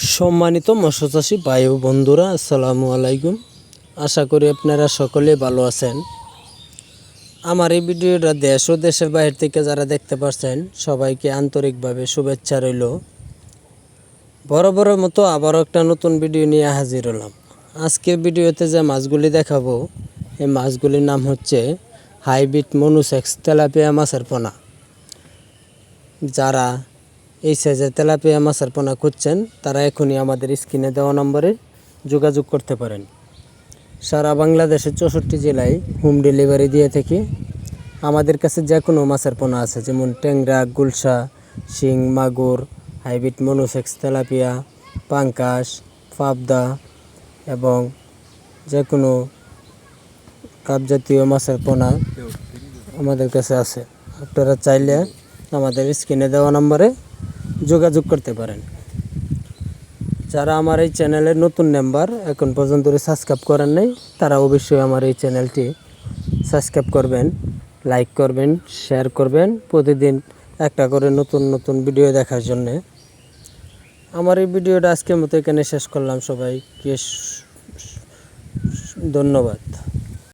সম্মানিত মৎস্য চাষী ভাই ও বন্ধুরা, আসসালামু আলাইকুম। আশা করি আপনারা সকলে ভালো আছেন। আমার এই ভিডিওটা দেশ ও দেশের বাইরে থেকে যারা দেখতে পাচ্ছেন সবাইকে আন্তরিকভাবে শুভেচ্ছা রইল। বরাবরের মতো আবারও একটা নতুন ভিডিও নিয়ে হাজির হলাম। আজকের ভিডিওতে যে মাছগুলি দেখাবো, এই মাছগুলির নাম হচ্ছে হাইব্রিড মনুসেক্স তেলাপিয়া মাছের পোনা। যারা এই সাইজের তেলাপিয়া মাছের পোনা খুঁজছেন তারা এখনই আমাদের স্ক্রিনে দেওয়া নম্বরে যোগাযোগ করতে পারেন। সারা বাংলাদেশের 64 জেলায় হোম ডেলিভারি দিয়ে থাকি। আমাদের কাছে যে কোনো মাছের পোনা আছে, যেমন ট্যাংরা, গুলশা, শিং, মাগুর, হাইব্রিড মনুসেক্স তেলাপিয়া, পাঙ্কাশ, পাবদা এবং যে কোনো কাপ জাতীয় মাছের পোনা আমাদের কাছে আছে। আপনারা চাইলে আমাদের স্ক্রিনে দেওয়া নম্বরে যোগাযোগ করতে পারেন। যারা আমার এই চ্যানেলের নতুন মেম্বার এখন পর্যন্ত সাবস্ক্রাইব করেন নাই, তারা অবশ্যই আমার এই চ্যানেলটি সাবস্ক্রাইব করবেন, লাইক করবেন, শেয়ার করবেন প্রতিদিন একটা করে নতুন নতুন ভিডিও দেখার জন্যে। আমার এই ভিডিওটা আজকের মতো এখানে শেষ করলাম। সবাইকে ধন্যবাদ।